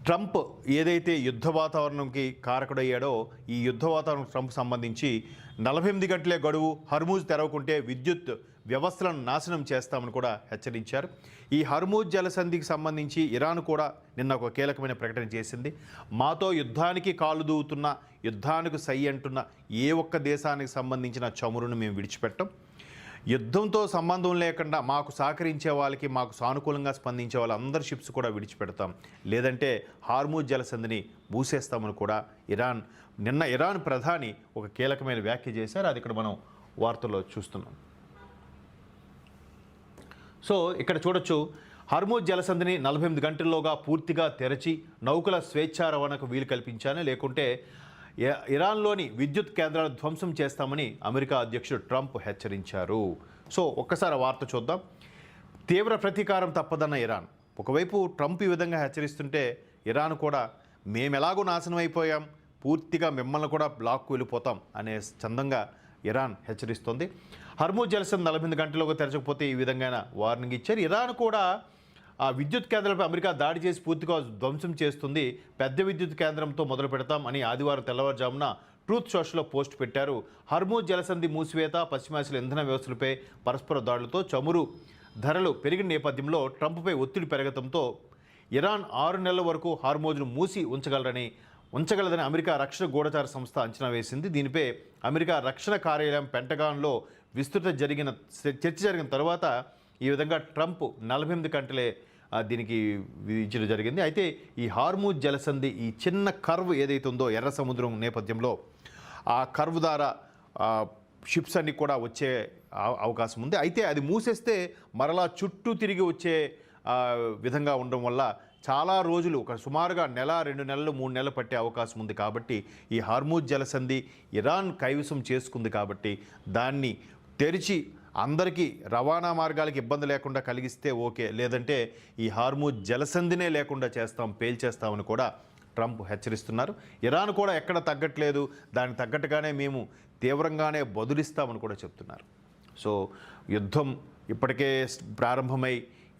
Trump ఏదైతే యుద్ధ వాతావరణంకి కారకుడయ్యాడో ఈ యుద్ధ వాతావరణం ట్రంప్ సంబంధించి 48 గంటలే గడువు, హర్మూజ్ తెరవకుంటే విద్యుత్ వ్యవస్థలను నాశనం చేస్తామని కూడా హెచ్చరించారు. ఈ హర్మూజ్ జలసంధికి సంబంధించి ఇరాన్ కూడా నిన్న ఒక కీలకమైన ప్రకటన చేసింది. మాతో యుద్ధానికి కాలు దూవుతున్న, యుద్ధానికి సై అంటున్న ఏ ఒక్క దేశానికి సంబంధించిన చమురును మేము విడిచిపెట్టాం. యుద్ధంతో సంబంధం లేకుండా మాకు సహకరించే వాళ్ళకి, మాకు సానుకూలంగా స్పందించే వాళ్ళందరి షిప్స్ కూడా విడిచిపెడతాం, లేదంటే హార్మూజ్ జలసంధిని మూసేస్తామని కూడా నిన్న ఇరాన్ ప్రధాని ఒక కీలకమైన వ్యాఖ్య చేశారు. అది ఇక్కడ మనం వార్తల్లో చూస్తున్నాం. సో ఇక్కడ చూడొచ్చు, హర్మూజ్ జలసంధిని 48 గంటల్లోగా పూర్తిగా తెరచి నౌకల స్వేచ్ఛా రవాణాకు వీలు కల్పించాలని, లేకుంటే ఇరాన్లోని విద్యుత్ కేంద్రాలు ధ్వంసం చేస్తామని అమెరికా అధ్యక్షుడు ట్రంప్ హెచ్చరించారు. సో ఒక్కసారి వార్త చూద్దాం. తీవ్ర ప్రతీకారం తప్పదన్న ఇరాన్. ఒకవైపు ట్రంప్ ఈ విధంగా హెచ్చరిస్తుంటే ఇరాన్ కూడా మేమెలాగో నాశనం అయిపోయాం, పూర్తిగా మిమ్మల్ని కూడా బ్లాక్కు వెళ్ళిపోతాం అనే చందంగా ఇరాన్ హెచ్చరిస్తోంది. హర్మూజ్ జలసంధి 48 గంటల్లోగా తెరచకపోతే ఈ విధంగా వార్నింగ్ ఇచ్చారు. ఇరాన్ కూడా ఆ విద్యుత్ కేంద్రాలపై అమెరికా దాడి చేసి పూర్తిగా ధ్వంసం చేస్తుంది, పెద్ద విద్యుత్ కేంద్రంతో మొదలు పెడతాం అని ఆదివారం తెల్లవారుజామున ట్రూత్ సోషల్లో పోస్ట్ పెట్టారు. హర్మూజ్ జలసంధి మూసివేత, పశ్చిమాసియా ఇంధన వ్యవస్థలపై పరస్పర దాడులతో చమురు ధరలు పెరిగిన నేపథ్యంలో ట్రంప్పై ఒత్తిడి పెరగడంతో ఇరాన్ 6 నెలల వరకు హార్మోజ్ను మూసి ఉంచగలదని అమెరికా రక్షణ గూఢచార సంస్థ అంచనా వేసింది. దీనిపై అమెరికా రక్షణ కార్యాలయం పెంటగాన్లో విస్తృత చర్చ జరిగిన తర్వాత ఈ విధంగా ట్రంప్ 48 గంటలే దీనికి విధించడం జరిగింది. అయితే ఈ హార్మూజ్ జలసంధి, ఈ చిన్న కర్వ్ ఏదైతే ఉందో ఎర్ర సముద్రం నేపథ్యంలో, ఆ కర్వ్ ద్వారా షిప్స్ అన్నీ కూడా వచ్చే అవకాశం ఉంది. అయితే అది మూసేస్తే మరలా చుట్టూ తిరిగి వచ్చే విధంగా ఉండడం వల్ల చాలా రోజులు, సుమారుగా నెల, 2 నెలలు, 3 నెలలు పట్టే అవకాశం ఉంది. కాబట్టి ఈ హార్మూజ్ జలసంధి ఇరాన్ కైవసం చేసుకుంది కాబట్టి దాన్ని తెరిచి అందరికీ రవాణా మార్గాలకు ఇబ్బంది లేకుండా కలిగిస్తే ఓకే, లేదంటే ఈ హార్మూజ్ జలసంధినే లేకుండా పేల్చేస్తామని కూడా ట్రంప్ హెచ్చరిస్తున్నారు. ఇరాన్ కూడా ఎక్కడ తగ్గట్లేదు, దానికి తగ్గట్టుగానే మేము తీవ్రంగానే బదులిస్తామని కూడా చెప్తున్నారు. సో యుద్ధం ఇప్పటికే ప్రారంభమై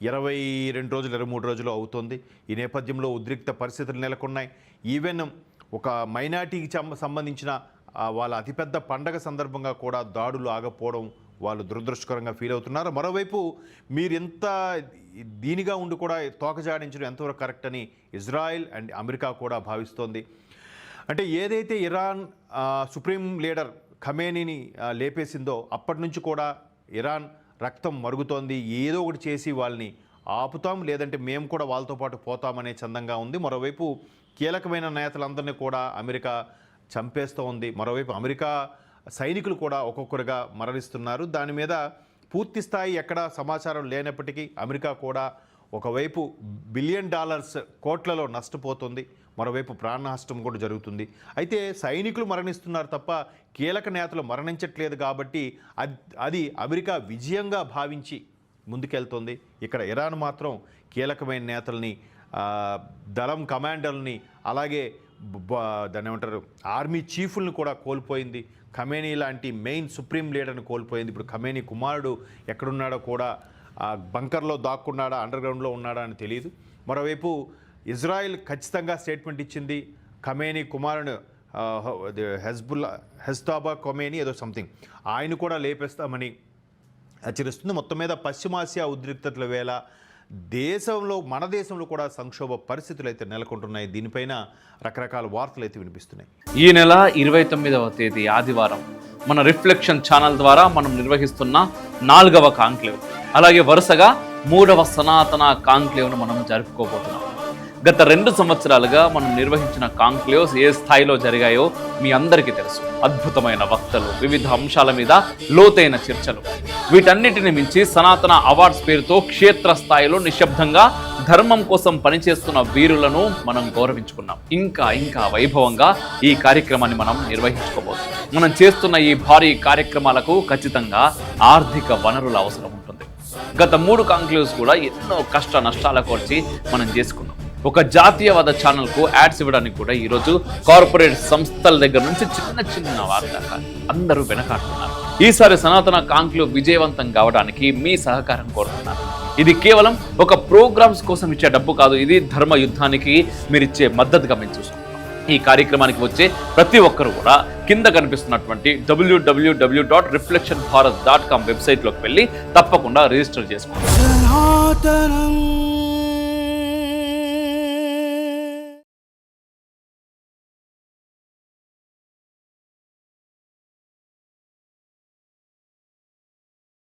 22 రోజులు, 23 రోజులు అవుతోంది. ఈ నేపథ్యంలో ఉద్రిక్త పరిస్థితులు నెలకొన్నాయి. ఈవెన్ ఒక మైనార్టీకి సంబంధించిన వాళ్ళ అతిపెద్ద పండగ సందర్భంగా కూడా దాడులు ఆగపోవడం వాళ్ళు దురదృష్టకరంగా ఫీల్ అవుతున్నారు. మరోవైపు మీరు ఎంత దీనిగా ఉండి కూడా తోకజాడించడం ఎంతవరకు కరెక్ట్ అని ఇజ్రాయెల్ అండ్ అమెరికా కూడా భావిస్తోంది. అంటే ఏదైతే ఇరాన్ సుప్రీం లీడర్ ఖమేనీని లేపేసిందో అప్పటి నుంచి కూడా ఇరాన్ రక్తం మరుగుతోంది. ఏదో ఒకటి చేసి వాళ్ళని ఆపుతాం, లేదంటే మేము కూడా వాళ్ళతో పాటు పోతామనే చందంగా ఉంది. మరోవైపు కీలకమైన నేతలందరినీ కూడా అమెరికా చంపేస్తూ ఉంది. మరోవైపు అమెరికా సైనికులు కూడా ఒక్కొక్కరుగా మరణిస్తున్నారు. దాని మీద పూర్తి స్థాయి ఎక్కడా సమాచారం లేనప్పటికీ అమెరికా కూడా ఒకవైపు $1 బిలియన్ కోట్లలో నష్టపోతుంది, మరోవైపు ప్రాణ నష్టం కూడా జరుగుతుంది. అయితే సైనికులు మరణిస్తున్నారు తప్ప కీలక నేతలు మరణించట్లేదు. కాబట్టి అది అమెరికా విజయంగా భావించి ముందుకెళ్తుంది. ఇక్కడ ఇరాన్ మాత్రం కీలకమైన నేతల్ని, దళం కమాండర్ని, అలాగే దాన్ని ఏమంటారు ఆర్మీ చీఫ్లను కూడా కోల్పోయింది. ఖమేనీ లాంటి మెయిన్ సుప్రీం లీడర్ని కోల్పోయింది. ఇప్పుడు ఖమేనీ కుమారుడు ఎక్కడున్నాడో కూడా, బంకర్లో దాక్కున్నాడా, అండర్గ్రౌండ్లో ఉన్నాడా అని తెలియదు. మరోవైపు ఇజ్రాయెల్ ఖచ్చితంగా స్టేట్మెంట్ ఇచ్చింది. ఖమేనీ కుమారుడు హెజ్తాబా ఖమేనీ ఏదో సంథింగ్, ఆయన కూడా లేపేస్తామని హెచ్చరిస్తుంది. మొత్తం మీద పశ్చిమాసియా ఉద్రిక్తతల వేళ మన దేశంలో కూడా సంక్షోభ పరిస్థితులు అయితే నెలకొంటున్నాయి. దీనిపైన రకరకాల వార్తలు అయితే వినిపిస్తున్నాయి. ఈ నెల 29వ తేదీ ఆదివారం మన రిఫ్లెక్షన్ ఛానల్ ద్వారా మనం నిర్వహిస్తున్న 4వ కాంక్లేవ్, అలాగే వరుసగా 3వ సనాతన కాంక్లేవ్ను మనం జరుపుకోబోతున్నాం. గత 2 సంవత్సరాలుగా మనం నిర్వహించిన కాంక్లేవ్స్ ఏ స్థాయిలో జరిగాయో మీ అందరికీ తెలుసు. అద్భుతమైన వక్తలు, వివిధ అంశాల మీద లోతైన చర్చలు, వీటన్నిటిని మించి సనాతన అవార్డ్స్ పేరుతో క్షేత్ర స్థాయిలో నిశ్శబ్దంగా ధర్మం కోసం పనిచేస్తున్న వీరులను మనం గౌరవించుకున్నాం. ఇంకా వైభవంగా ఈ కార్యక్రమాన్ని మనం నిర్వహించుకోబోతున్నాం. మనం చేస్తున్న ఈ భారీ కార్యక్రమాలకు ఖచ్చితంగా ఆర్థిక వనరుల అవసరం ఉంటుంది. గత 3 కాంక్లేవ్స్ కూడా ఎన్నో కష్ట నష్టాల కోర్చి మనం చేసుకున్నాం. ఒక జాతీయవాద ఛానల్కు యాడ్స్ ఇవ్వడానికి కూడా ఈరోజు కార్పొరేట్ సంస్థల దగ్గర నుంచి చిన్న వార్త అందరూ వెనకాడుతున్నారు. ఈసారి సనాతన కాంక్లేవ్ విజయవంతం కావడానికి మీ సహకారం కోరుతున్నారు. ఇది కేవలం ఒక ప్రోగ్రామ్స్ కోసం ఇచ్చే డబ్బు కాదు, ఇది ధర్మ యుద్ధానికి మీరు ఇచ్చే మద్దతుగా మేము చూసుకుంటాం. ఈ కార్యక్రమానికి వచ్చే ప్రతి ఒక్కరు కూడా కింద కనిపిస్తున్నటువంటి www.reflectionbharat.com వెబ్సైట్లోకి వెళ్ళి తప్పకుండా రిజిస్టర్ చేసుకోండి.